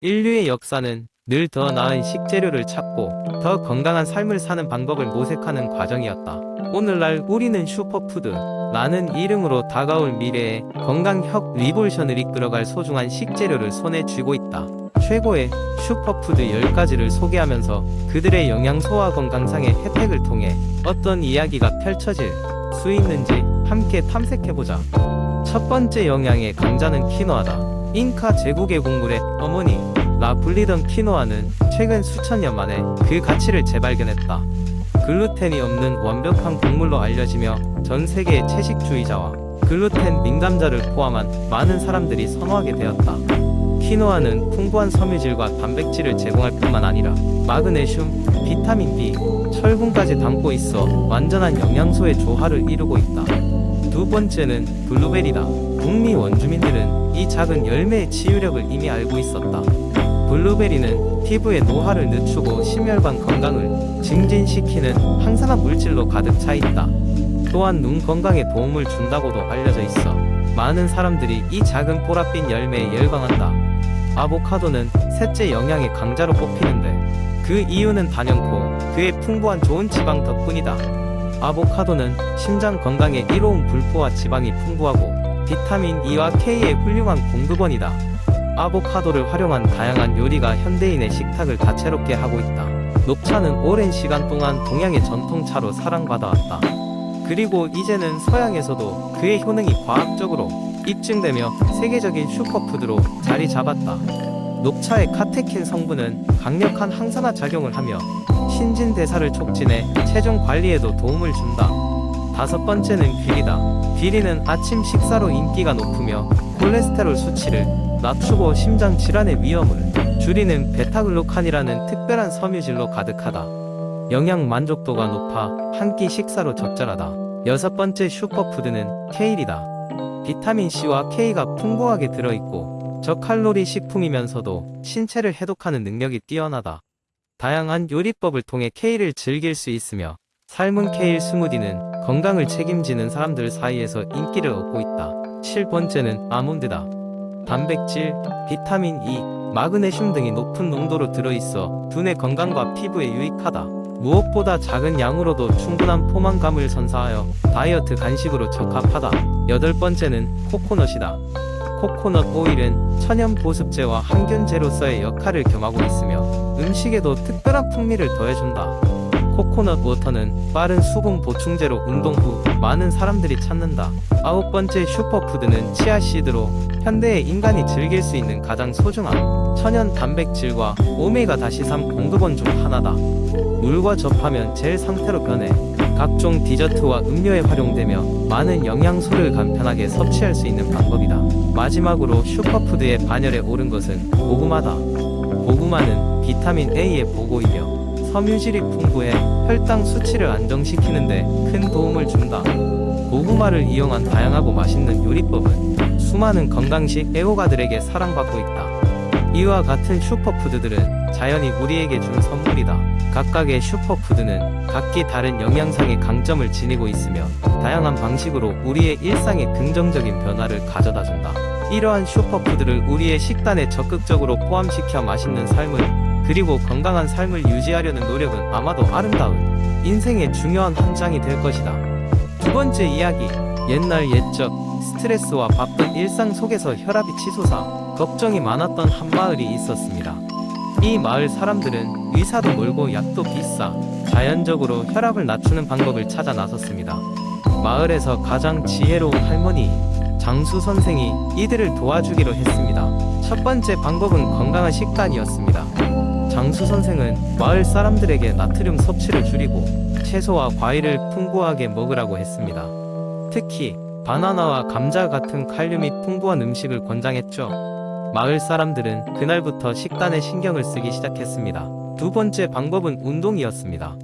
인류의 역사는 늘 더 나은 식재료를 찾고 더 건강한 삶을 사는 방법을 모색하는 과정이었다. 오늘날 우리는 슈퍼푸드라는 이름으로 다가올 미래의 건강혁 리볼루션을 이끌어갈 소중한 식재료를 손에 쥐고 있다. 최고의 슈퍼푸드 10가지를 소개하면서 그들의 영양소와 건강상의 혜택을 통해 어떤 이야기가 펼쳐질 수 있는지 함께 탐색해보자. 첫 번째 영양의 강자는 키노아다. 잉카 제국의 곡물의 어머니 라 불리던 키노아는 최근 수천 년 만에 그 가치를 재발견했다. 글루텐이 없는 완벽한 곡물로 알려지며 전 세계의 채식주의자와 글루텐 민감자를 포함한 많은 사람들이 선호하게 되었다. 키노아는 풍부한 섬유질과 단백질을 제공할 뿐만 아니라 마그네슘, 비타민 B, 철분까지 담고 있어 완전한 영양소의 조화를 이루고 있다. 두 번째는 블루베리다. 북미 원주민들은 이 작은 열매의 치유력을 이미 알고 있었다. 블루베리는 피부의 노화를 늦추고 심혈관 건강을 증진시키는 항산화 물질로 가득 차 있다. 또한 눈 건강에 도움을 준다고도 알려져 있어 많은 사람들이 이 작은 보랏빛 열매에 열광한다. 아보카도는 셋째 영양의 강자로 꼽히는데 그 이유는 단연코 그의 풍부한 좋은 지방 덕분이다. 아보카도는 심장 건강에 이로운 불포화 지방이 풍부하고 비타민 E와 K의 훌륭한 공급원이다. 아보카도를 활용한 다양한 요리가 현대인의 식탁을 다채롭게 하고 있다. 녹차는 오랜 시간 동안 동양의 전통차로 사랑받아왔다. 그리고 이제는 서양에서도 그의 효능이 과학적으로 입증되며 세계적인 슈퍼푸드로 자리 잡았다. 녹차의 카테킨 성분은 강력한 항산화 작용을 하며 신진대사를 촉진해 체중 관리에도 도움을 준다. 다섯 번째는 귀리다. 귀리는 아침 식사로 인기가 높으며 콜레스테롤 수치를 낮추고 심장 질환의 위험을 줄이는 베타글루칸이라는 특별한 섬유질로 가득하다. 영양 만족도가 높아 한 끼 식사로 적절하다. 여섯 번째 슈퍼푸드는 케일이다. 비타민 C와 K가 풍부하게 들어있고 저칼로리 식품이면서도 신체를 해독하는 능력이 뛰어나다. 다양한 요리법을 통해 케일을 즐길 수 있으며 삶은 케일 스무디는 건강을 책임지는 사람들 사이에서 인기를 얻고 있다. 7번째는 아몬드다. 단백질, 비타민 E, 마그네슘 등이 높은 농도로 들어있어 두뇌 건강과 피부에 유익하다. 무엇보다 작은 양으로도 충분한 포만감을 선사하여 다이어트 간식으로 적합하다. 여덟 번째는 코코넛이다. 코코넛 오일은 천연 보습제와 항균제로서의 역할을 겸하고 있으며 음식에도 특별한 풍미를 더해준다. 코코넛 워터는 빠른 수분 보충제로 운동 후 많은 사람들이 찾는다. 아홉 번째 슈퍼푸드는 치아씨드로 현대의 인간이 즐길 수 있는 가장 소중한 천연 단백질과 오메가-3 공급원 중 하나다. 물과 접하면 젤 상태로 변해 각종 디저트와 음료에 활용되며 많은 영양소를 간편하게 섭취할 수 있는 방법이다. 마지막으로 슈퍼푸드의 반열에 오른 것은 고구마다. 고구마는 비타민 A의 보고이며 섬유질이 풍부해 혈당 수치를 안정시키는데 큰 도움을 준다. 고구마를 이용한 다양하고 맛있는 요리법은 수많은 건강식 애호가들에게 사랑받고 있다. 이와 같은 슈퍼푸드들은 자연이 우리에게 준 선물이다. 각각의 슈퍼푸드는 각기 다른 영양상의 강점을 지니고 있으며 다양한 방식으로 우리의 일상에 긍정적인 변화를 가져다준다. 이러한 슈퍼푸드를 우리의 식단에 적극적으로 포함시켜 맛있는 삶을 그리고 건강한 삶을 유지하려는 노력은 아마도 아름다운 인생의 중요한 한 장이 될 것이다. 두 번째 이야기. 옛날 옛적 스트레스와 바쁜 일상 속에서 혈압이 치솟아 걱정이 많았던 한 마을이 있었습니다. 이 마을 사람들은 의사도 멀고 약도 비싸 자연적으로 혈압을 낮추는 방법을 찾아 나섰습니다. 마을에서 가장 지혜로운 할머니 장수 선생이 이들을 도와주기로 했습니다. 첫 번째 방법은 건강한 식단이었습니다. 장수 선생은 마을 사람들에게 나트륨 섭취를 줄이고 채소와 과일을 풍부하게 먹으라고 했습니다. 특히 바나나와 감자 같은 칼륨이 풍부한 음식을 권장했죠. 마을 사람들은 그날부터 식단에 신경을 쓰기 시작했습니다. 두 번째 방법은 운동이었습니다.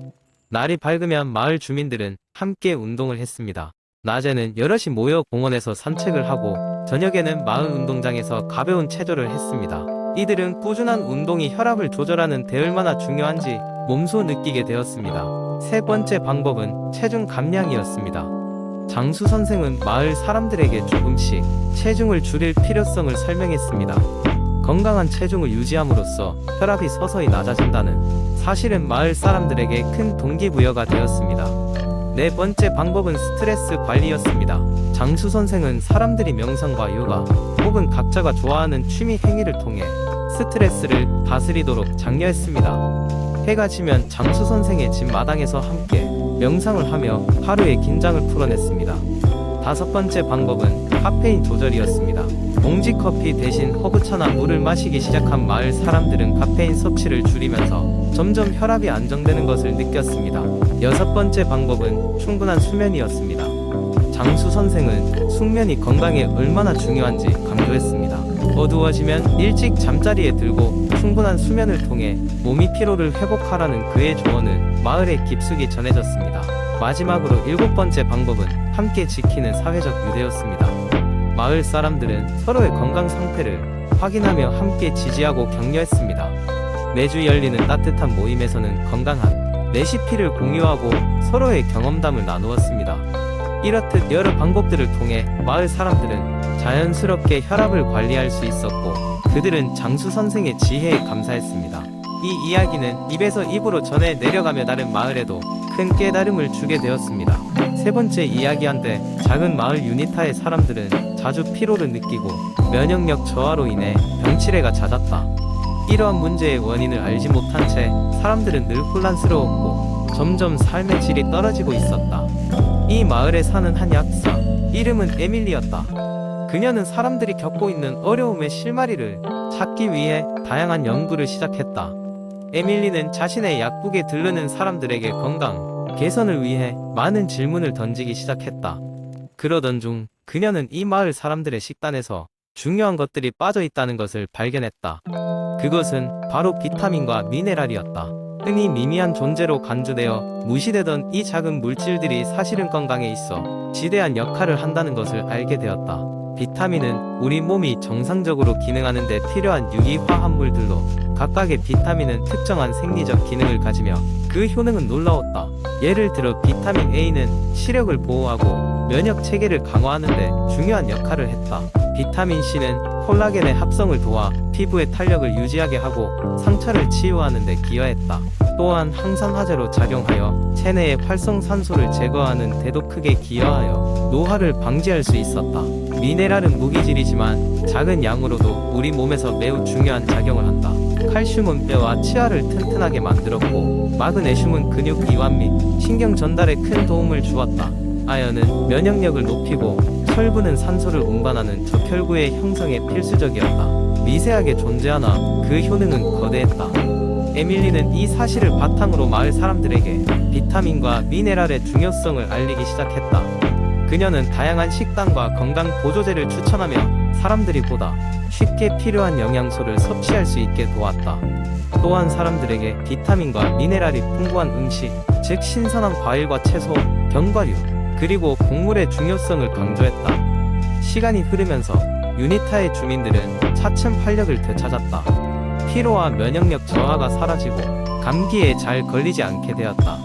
날이 밝으면 마을 주민들은 함께 운동을 했습니다. 낮에는 여럿이 모여 공원에서 산책을 하고 저녁에는 마을 운동장에서 가벼운 체조를 했습니다. 이들은 꾸준한 운동이 혈압을 조절하는 데 얼마나 중요한지 몸소 느끼게 되었습니다. 세 번째 방법은 체중 감량이었습니다. 장수 선생은 마을 사람들에게 조금씩 체중을 줄일 필요성을 설명했습니다. 건강한 체중을 유지함으로써 혈압이 서서히 낮아진다는 사실은 마을 사람들에게 큰 동기부여가 되었습니다. 네 번째 방법은 스트레스 관리였습니다. 장수 선생은 사람들이 명상과 요가 혹은 각자가 좋아하는 취미 행위를 통해 스트레스를 다스리도록 장려했습니다. 해가 지면 장수 선생의 집 마당에서 함께 명상을 하며 하루의 긴장을 풀어냈습니다. 다섯 번째 방법은 카페인 조절이었습니다. 봉지 커피 대신 허브차나 물을 마시기 시작한 마을 사람들은 카페인 섭취를 줄이면서 점점 혈압이 안정되는 것을 느꼈습니다. 여섯 번째 방법은 충분한 수면이었습니다. 장수 선생은 숙면이 건강에 얼마나 중요한지 강조했습니다. 어두워지면 일찍 잠자리에 들고 충분한 수면을 통해 몸이 피로를 회복하라는 그의 조언은 마을에 깊숙이 전해졌습니다. 마지막으로 일곱 번째 방법은 함께 지키는 사회적 유대였습니다. 마을 사람들은 서로의 건강 상태를 확인하며 함께 지지하고 격려했습니다. 매주 열리는 따뜻한 모임에서는 건강한 레시피를 공유하고 서로의 경험담을 나누었습니다. 이렇듯 여러 방법들을 통해 마을 사람들은 자연스럽게 혈압을 관리할 수 있었고 그들은 장수 선생의 지혜에 감사했습니다. 이 이야기는 입에서 입으로 전해 내려가며 다른 마을에도 큰 깨달음을 주게 되었습니다. 세 번째 이야기한데 작은 마을 유니타의 사람들은 자주 피로를 느끼고 면역력 저하로 인해 병치레가 잦았다. 이러한 문제의 원인을 알지 못한 채 사람들은 늘 혼란스러웠고 점점 삶의 질이 떨어지고 있었다. 이 마을에 사는 한 약사, 이름은 에밀리였다. 그녀는 사람들이 겪고 있는 어려움의 실마리를 찾기 위해 다양한 연구를 시작했다. 에밀리는 자신의 약국에 들르는 사람들에게 건강 개선을 위해 많은 질문을 던지기 시작했다. 그러던 중 그녀는 이 마을 사람들의 식단에서 중요한 것들이 빠져 있다는 것을 발견했다. 그것은 바로 비타민과 미네랄이었다. 흔히 미미한 존재로 간주되어 무시되던 이 작은 물질들이 사실은 건강에 있어 지대한 역할을 한다는 것을 알게 되었다. 비타민은 우리 몸이 정상적으로 기능하는 데 필요한 유기화합물들로 각각의 비타민은 특정한 생리적 기능을 가지며 그 효능은 놀라웠다. 예를 들어 비타민 A는 시력을 보호하고 면역 체계를 강화하는 데 중요한 역할을 했다. 비타민 C는 콜라겐의 합성을 도와 피부의 탄력을 유지하게 하고 상처를 치유하는 데 기여했다. 또한 항산화제로 작용하여 체내의 활성산소를 제거하는 데도 크게 기여하여 노화를 방지할 수 있었다. 미네랄은 무기질이지만 작은 양으로도 우리 몸에서 매우 중요한 작용을 한다. 칼슘은 뼈와 치아를 튼튼하게 만들었고 마그네슘은 근육 이완 및 신경 전달에 큰 도움을 주었다. 아연은 면역력을 높이고 철분은 산소를 운반하는 적혈구의 형성에 필수적이었다. 미세하게 존재하나 그 효능은 거대했다. 에밀리는 이 사실을 바탕으로 마을 사람들에게 비타민과 미네랄의 중요성을 알리기 시작했다. 그녀는 다양한 식단과 건강 보조제를 추천하며 사람들이 보다 쉽게 필요한 영양소를 섭취할 수 있게 도왔다. 또한 사람들에게 비타민과 미네랄이 풍부한 음식, 즉 신선한 과일과 채소, 견과류, 그리고 곡물의 중요성을 강조했다. 시간이 흐르면서 유니타의 주민들은 차츰 활력을 되찾았다. 피로와 면역력 저하가 사라지고 감기에 잘 걸리지 않게 되었다.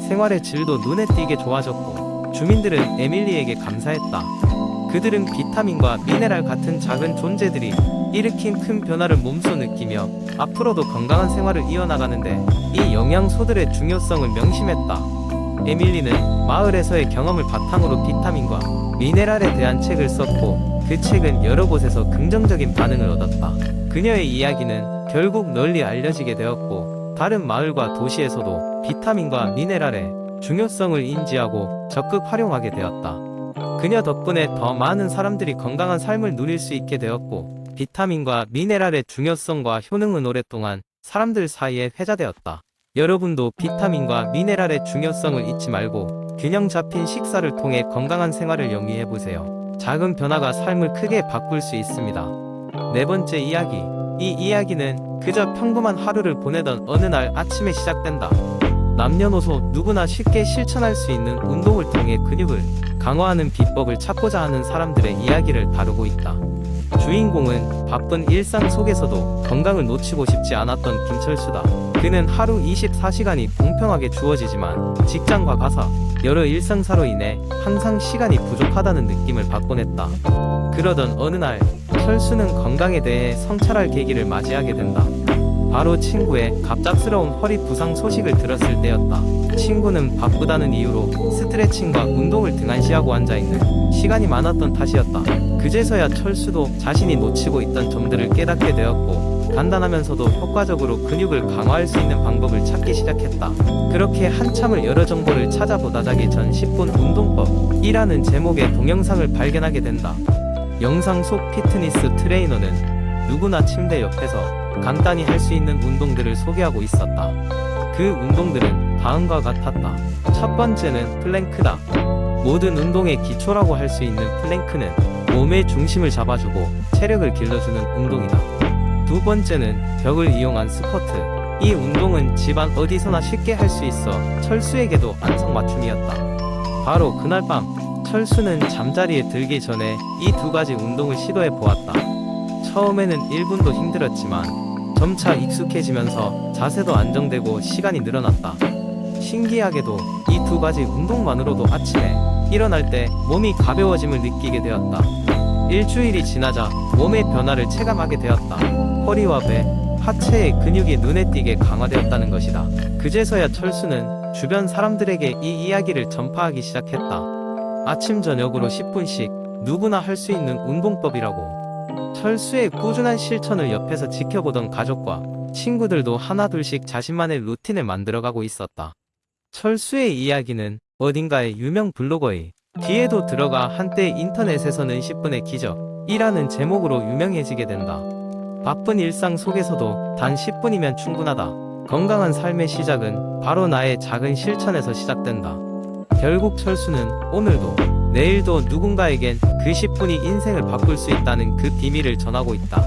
생활의 질도 눈에 띄게 좋아졌고 주민들은 에밀리에게 감사했다. 그들은 비타민과 미네랄 같은 작은 존재들이 일으킨 큰 변화를 몸소 느끼며 앞으로도 건강한 생활을 이어나가는데 이 영양소들의 중요성을 명심했다. 에밀리는 마을에서의 경험을 바탕으로 비타민과 미네랄에 대한 책을 썼고 그 책은 여러 곳에서 긍정적인 반응을 얻었다. 그녀의 이야기는 결국 널리 알려지게 되었고 다른 마을과 도시에서도 비타민과 미네랄의 중요성을 인지하고 적극 활용하게 되었다. 그녀 덕분에 더 많은 사람들이 건강한 삶을 누릴 수 있게 되었고 비타민과 미네랄의 중요성과 효능은 오랫동안 사람들 사이에 회자되었다. 여러분도 비타민과 미네랄의 중요성을 잊지 말고 균형 잡힌 식사를 통해 건강한 생활을 영위해보세요. 작은 변화가 삶을 크게 바꿀 수 있습니다. 네 번째 이야기. 이 이야기는 그저 평범한 하루를 보내던 어느 날 아침에 시작된다. 남녀노소 누구나 쉽게 실천할 수 있는 운동을 통해 근육을 강화하는 비법을 찾고자 하는 사람들의 이야기를 다루고 있다. 주인공은 바쁜 일상 속에서도 건강을 놓치고 싶지 않았던 김철수다. 그는 하루 24시간이 공평하게 주어지지만 직장과 가사, 여러 일상사로 인해 항상 시간이 부족하다는 느낌을 받곤 했다. 그러던 어느 날 철수는 건강에 대해 성찰할 계기를 맞이하게 된다. 바로 친구의 갑작스러운 허리 부상 소식을 들었을 때였다. 친구는 바쁘다는 이유로 스트레칭과 운동을 등한시하고 앉아있는 시간이 많았던 탓이었다. 그제서야 철수도 자신이 놓치고 있던 점들을 깨닫게 되었고, 간단하면서도 효과적으로 근육을 강화할 수 있는 방법을 찾기 시작했다. 그렇게 한참을 여러 정보를 찾아보다 자기 전 10분 운동법이라는 제목의 동영상을 발견하게 된다. 영상 속 피트니스 트레이너는 누구나 침대 옆에서 간단히 할 수 있는 운동들을 소개하고 있었다. 그 운동들은 다음과 같았다. 첫 번째는 플랭크다. 모든 운동의 기초라고 할 수 있는 플랭크는 몸의 중심을 잡아주고 체력을 길러주는 운동이다. 두 번째는 벽을 이용한 스쿼트. 이 운동은 집안 어디서나 쉽게 할 수 있어 철수에게도 안성맞춤이었다. 바로 그날 밤, 철수는 잠자리에 들기 전에 이 두 가지 운동을 시도해 보았다. 처음에는 1분도 힘들었지만 점차 익숙해지면서 자세도 안정되고 시간이 늘어났다. 신기하게도 이 두 가지 운동만으로도 아침에 일어날 때 몸이 가벼워짐을 느끼게 되었다. 일주일이 지나자 몸의 변화를 체감하게 되었다. 허리와 배, 하체의 근육이 눈에 띄게 강화되었다는 것이다. 그제서야 철수는 주변 사람들에게 이 이야기를 전파하기 시작했다. 아침 저녁으로 10분씩 누구나 할 수 있는 운동법이라고. 철수의 꾸준한 실천을 옆에서 지켜보던 가족과 친구들도 하나둘씩 자신만의 루틴을 만들어가고 있었다. 철수의 이야기는 어딘가의 유명 블로거의 뒤에도 들어가 한때 인터넷에서는 10분의 기적이라는 제목으로 유명해지게 된다. 바쁜 일상 속에서도 단 10분이면 충분하다. 건강한 삶의 시작은 바로 나의 작은 실천에서 시작된다. 결국 철수는 오늘도 내일도 누군가에겐 그 10분이 인생을 바꿀 수 있다는 그 비밀을 전하고 있다.